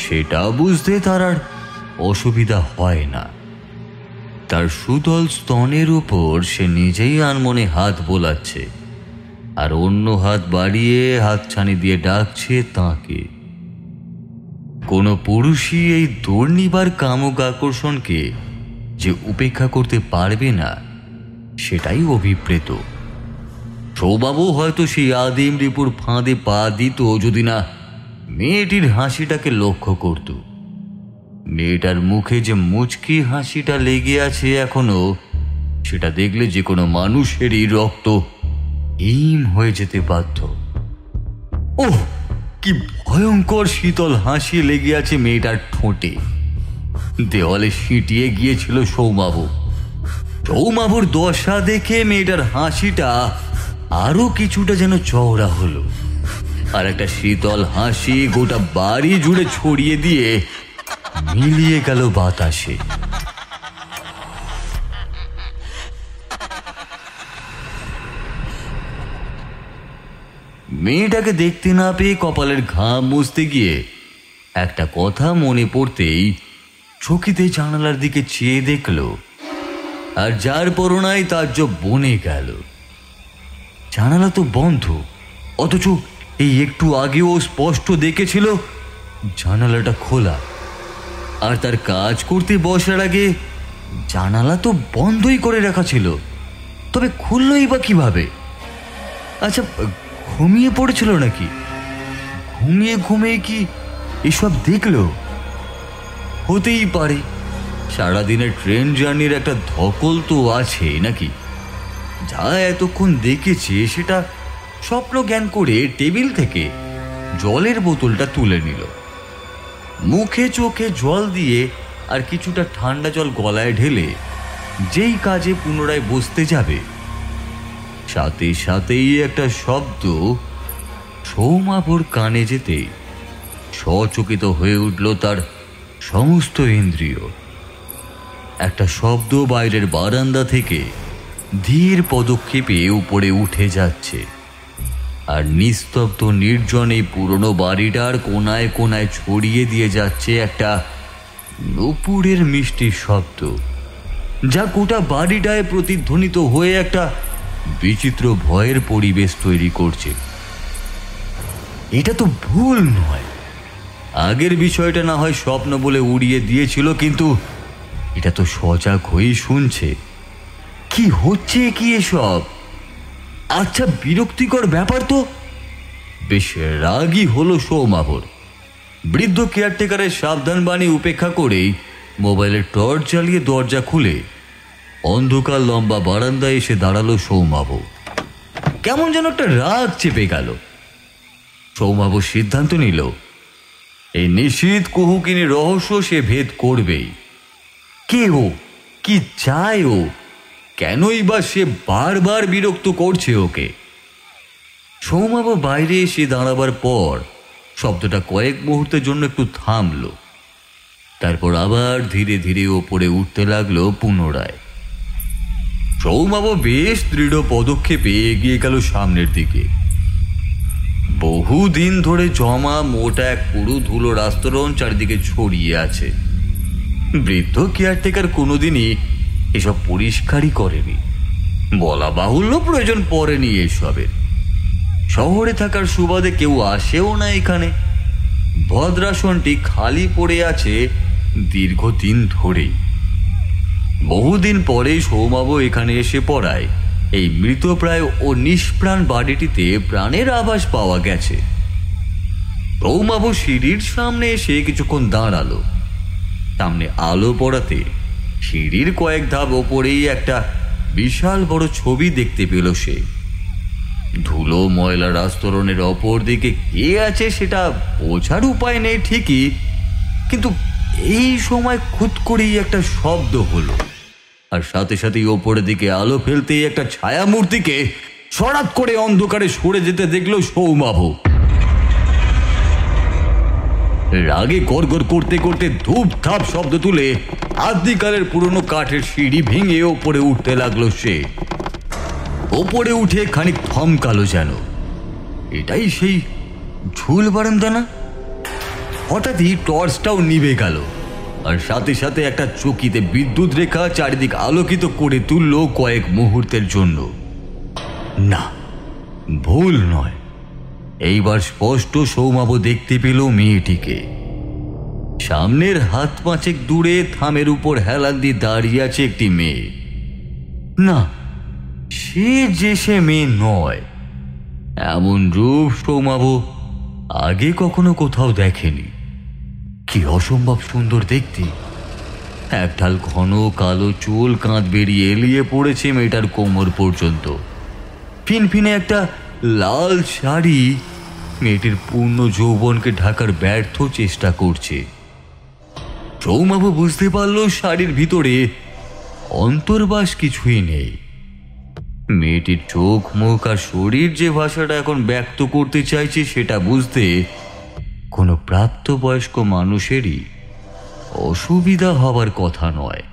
সেটা বুঝতে তার আর অসুবিধা হয় না। তার সুতল স্তনের উপর সে নিজেই আনমনে হাত বোলাচ্ছে আর অন্য হাত বাড়িয়ে হাতছানি দিয়ে ডাকছে তাকে। কোনো পুরুষই এই দুর্নিবার কামক আকর্ষণকে যে উপেক্ষা করতে পারবে না সেটাই অভিপ্রেত। সৌবাবু হয়তো সেই আদিম রিপুর ফাঁদে পা দিত যদি না মেয়েটির হাসিটাকে লক্ষ্য করত। মেয়েটার মুখে যে মুচকি হাসিটা লেগে আছে এখনো, সেটা দেখলে যে কোনো মানুষেরই রক্ত হিম হয়ে যেতে বাধ্য। ওহ, কি ভয়ঙ্কর শীতল হাসি লেগে আছে মেয়েটার ঠোঁটে। দেওয়ালে সিঁটিয়ে গিয়েছিল সৌমাবু। সৌমাবুর দশা দেখে মেয়েটার হাসিটা আরো কিছুটা যেন চওড়া হলো, আর একটা শীতল হাসি গোটা বাড়ি জুড়ে ছড়িয়ে দিয়ে মিলিয়ে গেল বাতাসে। মেয়েটাকে দেখতে না পেয়ে কপালের ঘাম মুছতে গিয়ে একটা কথা মনে পড়তেই চকিতে জানালার দিকে চেয়ে দেখল, আর যার পরনায় তার বনে গেল। জানালা তো বন্ধ, অথচ এই একটু আগেও স্পষ্ট দেখেছিল জানালাটা খোলা। আর তার কাজ করতে বসার আগে জানালা তো বন্ধই করে রাখা ছিল, তবে খুললই বা কিভাবে? আচ্ছা, ঘুমিয়ে পড়েছিল নাকি? ঘুমিয়ে ঘুমিয়ে কি এসব দেখলো? হতেই পারে, সারাদিনের ট্রেন জার্নির একটা ধকল তো আছে নাকি। যা এতক্ষণ দেখেছে সেটা স্বপ্ন জ্ঞান করে টেবিল থেকে জলের বোতলটা তুলে নিল, মুখে চোখে জল দিয়ে আর কিছুটা ঠান্ডা জল গলায় ঢেলে যেই কাজে পুনরায় বসতে যাবে, সাথে সাথেই একটা শব্দ সৌমাবুর কানে যেতে সচকিত হয়ে উঠল তার সমস্ত ইন্দ্রিয়। একটা শব্দ বাইরের বারান্দা থেকে ধীর পদক্ষেপে উপরে উঠে যাচ্ছে, আর নিস্তব্ধ নির্জনে পুরনো বাড়িটার কোনায় কোনায় ছড়িয়ে দিয়ে যাচ্ছে একটা নুপুরের মিষ্টি শব্দ, যা গোটা বাড়িটায় প্রতিধ্বনিত হয়ে একটা বিচিত্র ভয়ের পরিবেশ তৈরি করছে। এটা তো ভুল নয়। আগের বিষয়টা না হয় স্বপ্ন বলে উড়িয়ে দিয়েছিল, কিন্তু এটা তো সজাগ হয়েই শুনছে। কি হচ্ছে কি এসব? আচ্ছা, বিরক্তিকর ব্যাপার তো। বেশ রাগই হলো সৌমাবুর। বৃদ্ধ কেয়ারটেকারের সাবধান বাণী উপেক্ষা করেই মোবাইলের টর্চ জ্বালিয়ে দরজা খুলে অন্ধকার লম্বা বারান্দায় এসে দাঁড়ালো সৌমাবু। কেমন যেন একটা রাগ চেপে গেল। সৌমাবু সিদ্ধান্ত নিল, এই নিশীথ কুহুকিনী রহস্য সে ভেদ করবেই। কে ও? কি চায় ও? কেনই বা সে বারবার বিরক্ত করছে ওকে? সৌমাবু বাইরে এসে দাঁড়াবার পর শব্দটা কয়েক মুহূর্তের জন্য একটু থামল, তারপর আবার ধীরে ধীরে ওপরে উঠতে লাগলো পুনরায়। সৌমাবু বেশ দৃঢ় পদক্ষেপে এগিয়ে গেল সামনের দিকে। বহুদিন ধরে জমা মোটা এক পুরো ধুলোর আস্তরণ চারিদিকে ছড়িয়ে আছে। বৃদ্ধ কেয়ারটেকার কোনোদিনই এসব পরিষ্কারই করেনি, বলা বাহুল্য প্রয়োজন পড়েনি এসবের। শহরে থাকার সুবাদে কেউ আসেও না এখানে। ভদ্রাসনটি খালি পড়ে আছে দীর্ঘদিন ধরেই। বহুদিন পরে সৌমাবু এখানে এসে পড়ায় এই মৃতপ্রায় ও নিষ্প্রাণ বাড়িটিতে প্রাণের আভাস পাওয়া গেছে। সৌমাবু সিঁড়ির সামনে এসে কিছুক্ষণ দাঁড়ালো। সামনে আলো পড়াতে সিঁড়ির কয়েক ধাপ ওপরেই একটা বিশাল বড় ছবি দেখতে পেল সে। ধুলো ময়লার আস্তরণের অপর দিকে কে আছে সেটা বোঝার উপায় নেই ঠিকই, কিন্তু এই সময় খুদ করেই একটা শব্দ হলো, আর সাথে সাথেই ওপরের দিকে আলো ফেলতেই একটা ছায়া মূর্তিকে সরাত করে অন্ধকারে সরে যেতে দেখলো সৌমাবু। রাগে গড়গড় করতে করতে ধূপ ধাপ শব্দ তুলে আদিকালের পুরনো কাঠের সিঁড়ি ভেঙে ওপরে উঠতে লাগলো সে। ওপরে উঠে খানিক থমকালো, যেন এটাই সেই ঝুল বারান্দা না। হঠাৎই টর্চটাও নিভে গেল, আর সাথে সাথে একটা চকিতে বিদ্যুৎ রেখা চারিদিক আলোকিত করে তুলল কয়েক মুহূর্তের জন্য। না, ভুল নয়, এইবার স্পষ্ট সৌমাবু দেখতে পেল মেয়েটিকে। সামনের হাত পাঁচেক দূরে থামের উপর হেলান দিয়ে দাঁড়িয়ে আছে একটি মেয়ে। না, সে মেয়ে নয়। এমন রূপ সৌমাবু আগে কখনো কোথাও দেখেনি। কি অসম্ভব সুন্দর দেখতে! একঢাল ঘন কালো চুল কাঁধ বেরিয়ে এলিয়ে পড়েছে মেয়েটার কোমর পর্যন্ত। ফিনফিনে একটা লাল শাড়ি মেয়েটির পূর্ণ যৌবনকে ঢাকার ব্যর্থ চেষ্টা করছে। সৌমাবু বুঝতে পারল শাড়ির ভিতরে অন্তর্বাস কিছুই নেই। মেয়েটির চোখ, মুখ আর শরীর যে ভাষাটা এখন ব্যক্ত করতে চাইছে সেটা বুঝতে কোনো প্রাপ্তবয়স্ক মানুষেরই অসুবিধা হবার কথা নয়।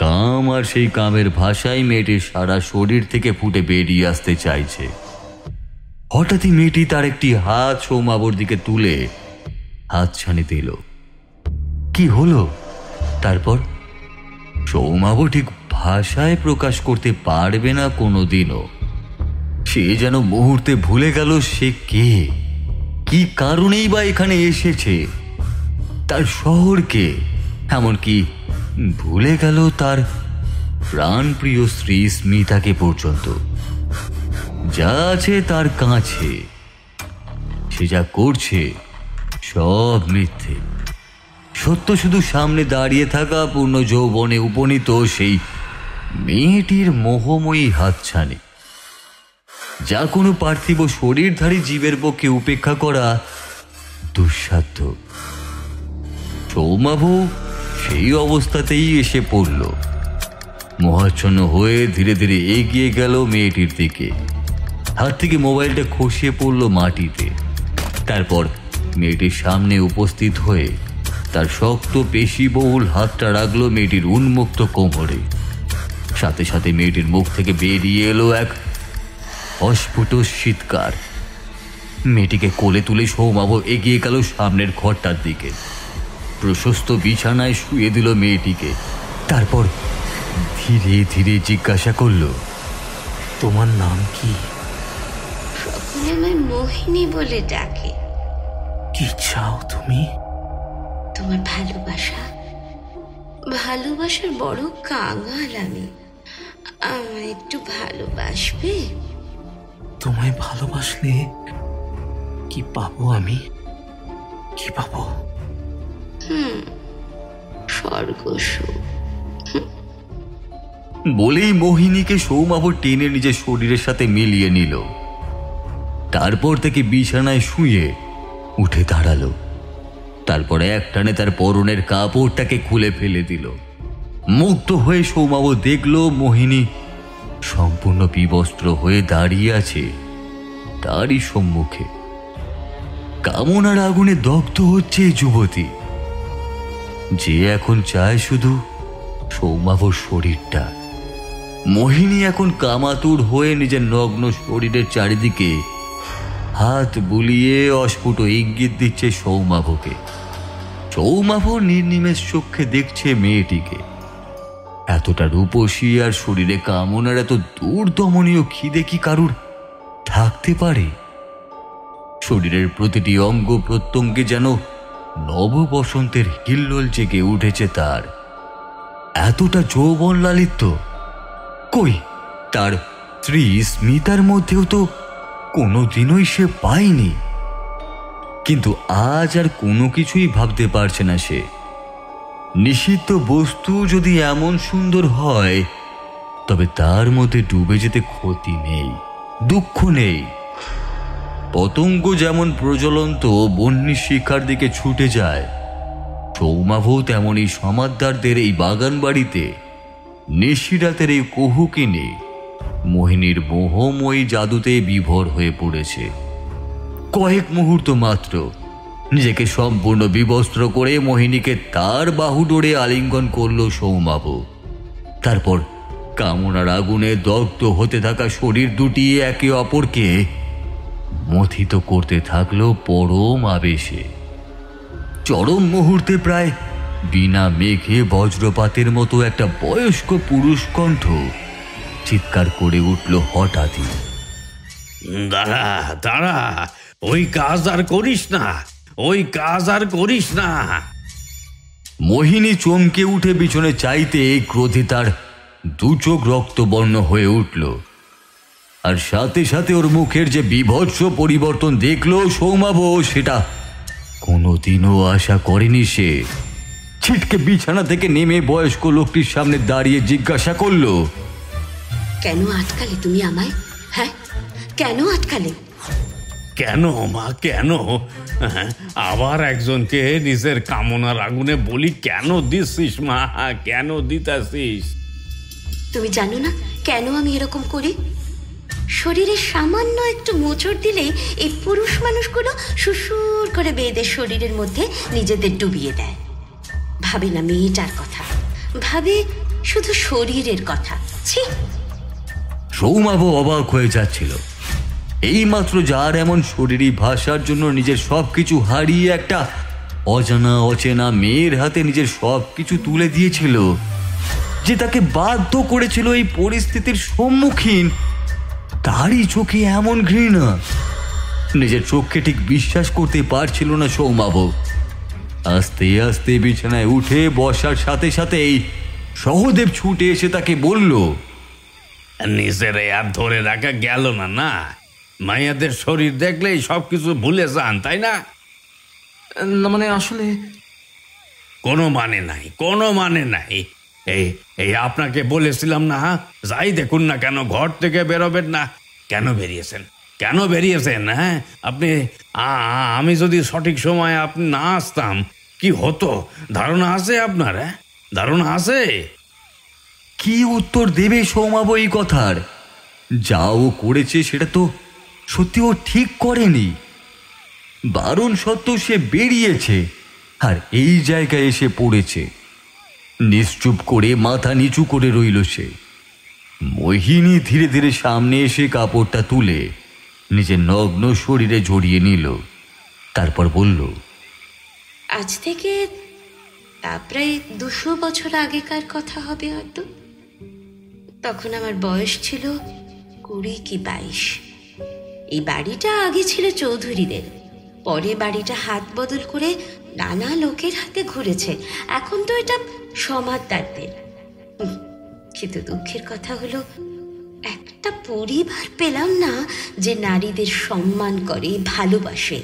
কাম আর সেই কামের ভাষায় মেয়েটির সারা শরীর থেকে ফুটে বেরিয়ে আসতে চাইছে। হঠাৎই মেয়েটি তার একটি হাত সৌমাবুর দিকে তুলে হাতছানি দিল। কি হলো তারপর সৌমাবু ঠিক ভাষায় প্রকাশ করতে পারবে না কোনোদিনও। সে যেন মুহূর্তে ভুলে গেল সে কে, কি কারণেই বা এখানে এসেছে, তার শহরকে, এমনকি ভুলে গেল তার প্রাণপ্রিয় স্ত্রী স্মিতাকে পর্যন্ত। যা আছে তার কাছে, সে যা করছে সব মিথ্যে। সত্য শুধু সামনে দাঁড়িয়ে থাকা পূর্ণ যৌবনে উপনীত সেই মেয়েটির মোহময়ী হাতছানি, যা কোনো পার্থিব শরীরধারী জীবের পক্ষে উপেক্ষা করা দুঃসাধ্য। সৌমাবু সেই অবস্থাতেই এসে পড়ল। মোহাচ্ছন্ন হয়ে ধীরে ধীরে এগিয়ে গেল মেয়েটির দিকে। হাত থেকে মোবাইলটা খসিয়ে পড়ল মাটিতে। তারপর মেয়েটির সামনে উপস্থিত হয়ে তার শক্ত পেশিবহুল হাতটা রাখলো মেয়েটির উন্মুক্ত কোমরে। সাথে সাথে মেয়েটির মুখ থেকে বেরিয়ে এলো এক অস্ফুট চিৎকার। মেয়েটিকে কোলে তুলে সৌমাবু এগিয়ে গেল সামনের ঘরটার দিকে। প্রশস্ত বিছানায় শুয়ে দিল মেয়েটিকে। তারপর ধীরে ধীরে জিজ্ঞাসা করল, তোমার নাম কি? সকলে আমায় মোহিনী বলে ডাকে। কি চাও তুমি? তোমার ভালোবাসা। ভালোবাসার বড় কাঙাল আমি। আমায় একটু ভালোবাসবে? তোমায় ভালোবাসলে কি পাবো আমি? কি পাবো? স্বর্গ সুখ। বলেই মোহিনীকে সৌমাবু টেনে নিজের শরীরের সাথে মিলিয়ে নিল। তারপর থেকে বিছানায় শুয়ে উঠে দাঁড়ালো। তারপরে একটানে তার পরনের কাপড়টাকে খুলে ফেলে দিল। মুগ্ধ হয়ে সৌমাবু দেখল মোহিনী সম্পূর্ণ বিবস্ত্র হয়ে দাঁড়িয়ে আছে তারই সম্মুখে। কামনার আগুনে দগ্ধ হচ্ছে এই যুবতী, যে এখন চায় শুধু সৌমাবুর শরীরটা। মোহিনী এখন কামাতুর হয়ে নিজের নগ্ন শরীরের চারিদিকে হাত বুলিয়ে অস্ফুট ইঙ্গিত দিচ্ছে সৌমাবুকে। সৌমাবু নির্নিমেষ চক্ষে দেখছে মেয়েটিকে। এতটা রূপসী আর শরীরে কামনার এত দুর্দমনীয় খিদে কি কারুর থাকতে পারে? শরীরের প্রতিটি অঙ্গ প্রত্যঙ্গে যেন নব বসন্তের হিল্লোল জেগে উঠেছে তার। এতটা যৌবন লালিত্য কই তার স্ত্রী স্মিতার মধ্যেও তো কোনোদিনই সে পায়নি। কিন্তু আজ আর কোনো কিছুই ভাবতে পারছে না সে। নিষিদ্ধ বস্তু যদি এমন সুন্দর হয় তবে তার মধ্যে ডুবে যেতে ক্ষতি নেই, দুঃখ নেই। পতঙ্গ যেমন প্রজ্বলন্ত বন্যী শিখার দিকে ছুটে যায়, সৌমাবু তেমনই সমাদদারদের এই বাগান বাড়িতে নিশিরাতের এই কুহুকিনী মোহিনীর মোহময়ী জাদুতে বিভোর হয়ে পড়েছে। কয়েক মুহূর্ত মাত্র, নিজেকে সম্পূর্ণ বিবস্ত্র করে মোহিনীকে তার বাহু ডোরে আলিঙ্গন করল সৌমাবু। তারপর কামনার আগুনে দগ্ধ হতে থাকা শরীর দুটি একে অপরকে মথিত করতে থাকলো পরম আবেশে। চরম মুহূর্তে প্রায় বিনা মেঘে বজ্রপাতের মতো একটা বয়স্ক পুরুষ কণ্ঠ চিৎকার করে উঠল হঠাৎই, দাঁড়া দাঁড়া, ওই কাজ আর করিস না, ওই কাজ আর করিস না। মোহিনী চমকে উঠে পিছনে চাইতে ক্রোধে তার দু চোখ রক্তবর্ণ হয়ে উঠল। আর সাথে সাথে ওর মুখের যে বিভৎস পরিবর্তন দেখলো সৌমাবু, সেটা কোনোদিনও আশা করেনি সে। ছিটকে বিছানা থেকে নেমে বয়স্ক লোকটির সামনে দাঁড়িয়ে জিজ্ঞাসা করলো, কেন আটকালে তুমি আমায়? হ্যাঁ, কেন আটকালে? কেন মা, কেন? আবার একজনকে নিজের কামনার আগুনে বলি কেন দিচ্ছিস মা? কেন দিতাছিস? তুমি জানো না কেন আমি এরকম করি? শরীরে সামান্য একটু মোচড় দিলে এই পুরুষ মানুষগুলো সুসুর করে বেঁধে শরীরের মধ্যে নিজেদের ডুবিয়ে দেয়। ভাবে না মেয়েটার কথা, ভাবে শুধু শরীরের কথা। ছি! সৌমাবু অবাক হয়ে যাচ্ছিল। এইমাত্র যার এমন শরীরী ভাষার জন্য নিজের সবকিছু হারিয়ে একটা অজানা অচেনা মেয়ের হাতে নিজের সবকিছু তুলে দিয়েছিল, যে তাকে বাধ্য করেছিল এই পরিস্থিতির সম্মুখীন, তারই চোখে এমন ঘৃণা। নিজের চোখকে ঠিক বিশ্বাস করতে পারছিল না সৌমাবু। আস্তে আস্তে বিছানায় উঠে বসার সাথে সাথেই সহদেব ছুটে এসে তাকে বলল, নিজের আর ধরে রাখা গেল না না? মাইয়াদের শরীর দেখলেই সবকিছু ভুলে যান, তাই না? মানে আসলে কোনো মানে নাই, কোনো মানে নাই। এই আপনাকে বলেছিলাম না, যাই দেখুন না কেন ঘর থেকে বেরোবেন না। কেন বেরিয়েছেন? কেন বেরিয়েছেন? হ্যাঁ, আপনি আমি যদি সঠিক সময়ে আপনি না আসতাম কি হতো ধারণা আছে আপনার? হ্যাঁ, ধারণা আছে? কি উত্তর দেবে সৌমাবু এই কথার? যা ও করেছে সেটা তো সত্যি ও ঠিক করেনি। বারণ সত্ত্বেও সে বেরিয়েছে, আর এই জায়গায় এসে পড়েছে। নিশ্চুপ করে মাথা নিচু করে রইল সে। মোহিনী ধীরে ধীরে সামনে এসে কাপড়টা তুলে নিজের নগ্ন শরীরে জড়িয়ে নিল। তারপর বলল, আজ থেকে তা প্রায় 200 বছর আগেকার কথা হবে হয়তো। তখন আমার বয়স ছিল 20 কি 22। এই বাড়িটা আগে ছিল চৌধুরীদের, পরে বাড়িটা হাত বদল করে নানা লোকের হাতে ঘুরেছে। এখন তো এটা সমাদদারদের। কিন্তু দুঃখের কথা হলো, একটা পরিবার পেলাম না যে নারীদের সম্মান করে, ভালোবাসে।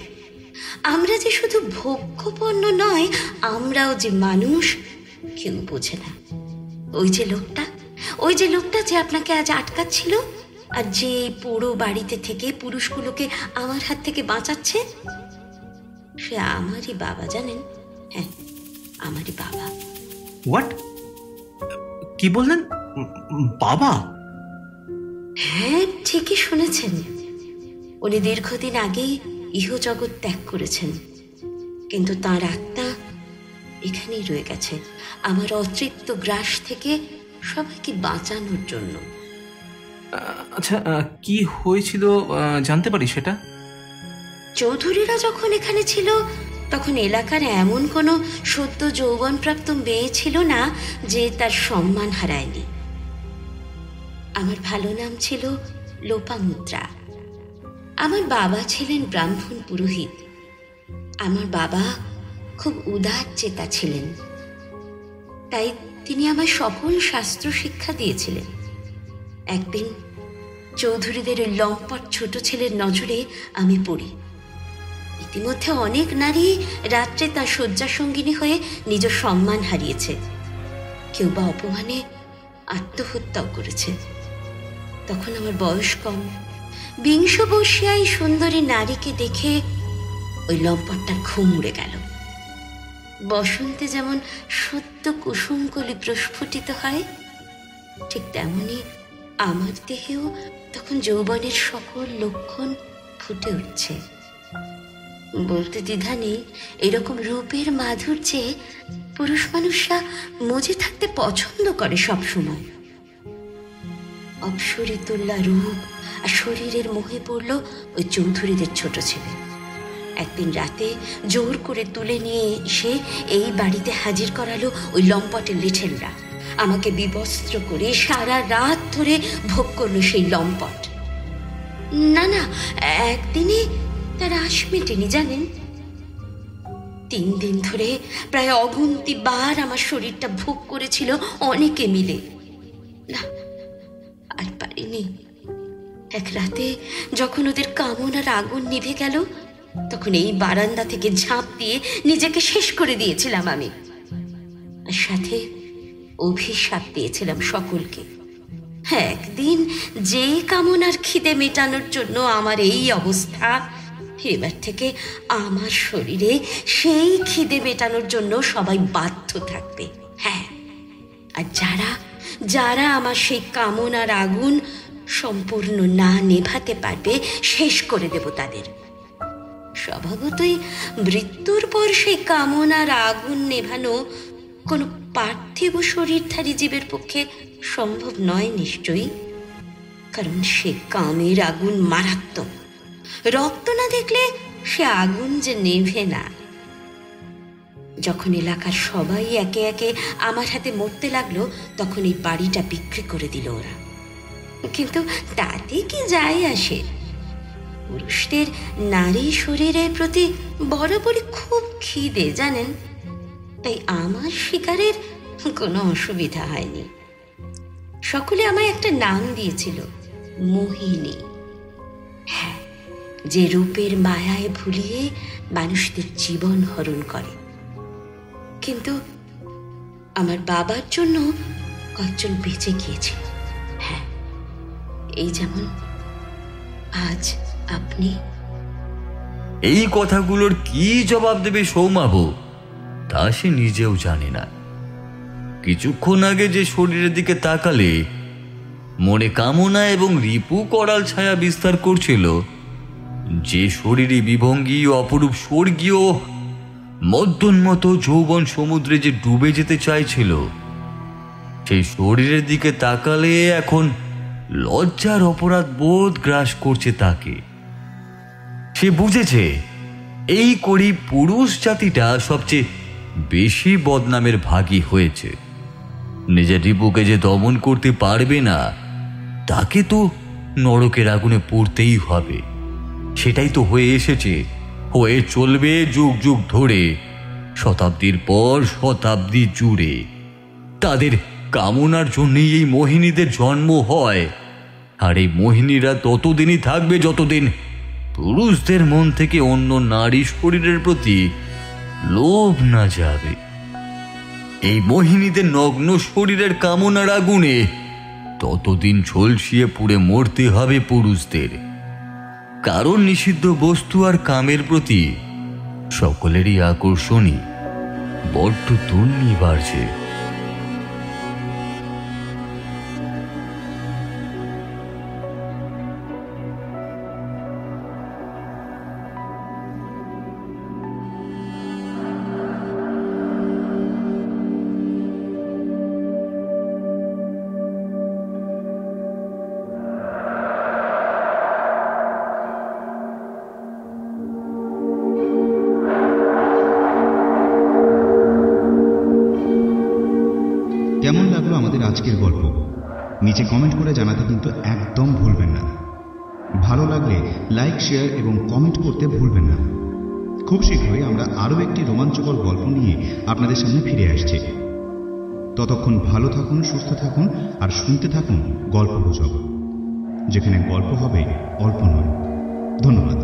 আমরা যে শুধু ভোগ্যপণ্য নয়, আমরাও যে মানুষ, কেউ বোঝে না। ওই যে লোকটা যে আপনাকে আজ আটকাচ্ছিল, আর যে পুরো বাড়িতে থেকে পুরুষগুলোকে আমার হাত থেকে বাঁচাচ্ছে, সে আমারই বাবা, জানেন? হ্যাঁ, আমারই বাবা। হোয়াট? কি বললেন? বাবা? হ্যাঁ, ঠিকই শুনেছেন। উনি দীর্ঘদিন আগেই ইহজগৎ ত্যাগ করেছেন, কিন্তু তাঁর আত্মা এখানেই রয়ে গেছে আমার অতৃপ্ত গ্রাস থেকে সবাইকে বাঁচানোর জন্য। আচ্ছা, কি হয়েছিল জানতে পারি সেটা? চৌধুরীরা যখন এখানে ছিল, তখন এলাকার এমন কোনো সদ্য যৌবনপ্রাপ্ত মেয়ে ছিল না যে তার সম্মান হারায়নি। আমার ভালো নাম ছিল লোপামুদ্রা। আমার বাবা ছিলেন ব্রাহ্মণ পুরোহিত। আমার বাবা খুব উদার চেতা ছিলেন, তাই তিনি আমায় সকল শাস্ত্র শিক্ষা দিয়েছিলেন। একদিন চৌধুরীদের ওই লম্পট ছোট ছেলের নজরে আমি পড়ি। ইতিমধ্যে অনেক নারী রাত্রে তার শয্যাসঙ্গিনী হয়ে নিজ সম্মান হারিয়েছে, কেউ বা অপমানে আত্মহত্যাও করেছে। তখন আমার বয়স কম। 20 বর্ষীয় সুন্দরী নারীকে দেখে ওই লম্পটটার ঘুম উড়ে গেল। বসন্তে যেমন সত্য কুসুমকলি প্রস্ফুটিত হয়, ঠিক তেমনি আমার দেহেও তখন যৌবনের সকল লক্ষণ ফুটে উঠছে। বলতে দ্বিধা নেই, এরকম রূপের মাধুর্যে পুরুষ মানুষরা মজে থাকতে পছন্দ করে সব সময়। অপসরিতুল্লা রূপ আর শরীরের মোহে পড়ল ওই চৌধুরীদের ছোট ছেলে। একদিন রাতে জোর করে তুলে নিয়ে এসে এই বাড়িতে হাজির করালো ওই লম্পটের লিঠেলরা। আমাকে বিবস্ত্র করে সারা রাত ধরে ভোগ করলো সেই লম্পট। না না, একদিনে তার আশ মেটেনি জানেন। 3 দিন ধরে প্রায় অগুন্তি বার আমার শরীরটা ভোগ করেছিল অনেকে মিলে। না, আর পারিনি। এক রাতে যখন ওদের কামনার আগুন নিভে গেল, তখন এই বারান্দা থেকে ঝাঁপ দিয়ে নিজেকে শেষ করে দিয়েছিলাম আমি। আর সাথে অভিশাপ দিয়েছিলাম সকলকে। একদিন যে কামনার খিদে মেটানোর জন্য আমার এই অবস্থা, এবার থেকে আমার শরীরে সেই খিদে মেটানোর জন্য সবাই বাধ্য থাকবে। হ্যাঁ, আর যারা আমার সেই কামনার আগুন সম্পূর্ণ না নেভাতে পারবে, শেষ করে দেব তাদের। স্বভাবতই মৃত্যুর পর সেই কামনার আগুন নেভানো কোনো পার্থিব শরীরধারী জীবের পক্ষে সম্ভব নয় নিশ্চয়ই, কারণ সে কামের আগুন মারাত্মক। রক্ত না দেখলে সে আগুন যে নেভে না। যখন এলাকার সবাই একে একে আমার হাতে মরতে লাগলো, তখন এই বাড়িটা বিক্রি করে দিল ওরা। কিন্তু তাতে কি যায় আসে? পুরুষদের নারী শরীরের প্রতি বরাবরই খুব খিদে জানেন, তাই আমার শিকারের কোনো অসুবিধা হয়নি। সকলে আমায় একটা নাম দিয়েছিল, মোহিনী। হ্যাঁ, যে রূপের মায়ায় ভুলিয়ে মানুষদের জীবন হরণ করে। কিন্তু আমার বাবার জন্য কয়েকজন বেঁচে গিয়েছিল। হ্যাঁ, এই যেমন আজ আপনি। এই কথাগুলোর কি জবাব দেবে সৌমাবু, তা সে নিজেও জানে না। কিছুক্ষণ আগে যে শরীরের দিকে তাকালে মনে কামনা এবং রিপু করাল ছায়া বিস্তার করছিল, যে শরীরে বিভঙ্গী অপরূপ স্বর্গীয় মধ্যন্মত যৌবন সমুদ্রে যে ডুবে যেতে চাইছিল, সেই শরীরের দিকে তাকালে এখন লজ্জার অপরাধ বোধ গ্রাস করছে তাকে। সে বুঝেছে এই করি পুরুষ জাতিটা সবচেয়ে বেশি বদনামের ভাগী হয়েছে। নিজের রিপুকে যে দমন করতে পারবে না, তাকে তো নরকের আগুনে পড়তেই হবে। সেটাই তো হয়ে এসেছে, হয়ে চলবে যুগ যুগ ধরে, শতাব্দীর পর শতাব্দী জুড়ে। তাদের কামনার জন্যই এই মোহিনীদের জন্ম হয়, আর এই মোহিনীরা ততদিনই থাকবে যতদিন পুরুষদের মন থেকে অন্য নারী শরীরের প্রতি লোভ না যাবে। এই মোহিনীদের নগ্ন শরীরের কামনার আগুনে ততদিন ঝলসিয়ে পুড়ে মরতে হবে পুরুষদের। কারণ নিষিদ্ধ বস্তু আর কামের প্রতি সকলেরই আকর্ষণই বড্ড দুর্নি বাড়ছে। কেমন লাগলো আমাদের আজকের গল্প নিচে কমেন্ট করে জানাতে কিন্তু একদম ভুলবেন না। ভালো লাগলে লাইক, শেয়ার এবং কমেন্ট করতে ভুলবেন না। খুব শীঘ্রই আমরা আরও একটি রোমাঞ্চকর গল্প নিয়ে আপনাদের সামনে ফিরে আসছি। ততক্ষণ ভালো থাকুন, সুস্থ থাকুন আর শুনতে থাকুন গল্পগুজব, যেখানে গল্প হবে অল্প নয়। ধন্যবাদ।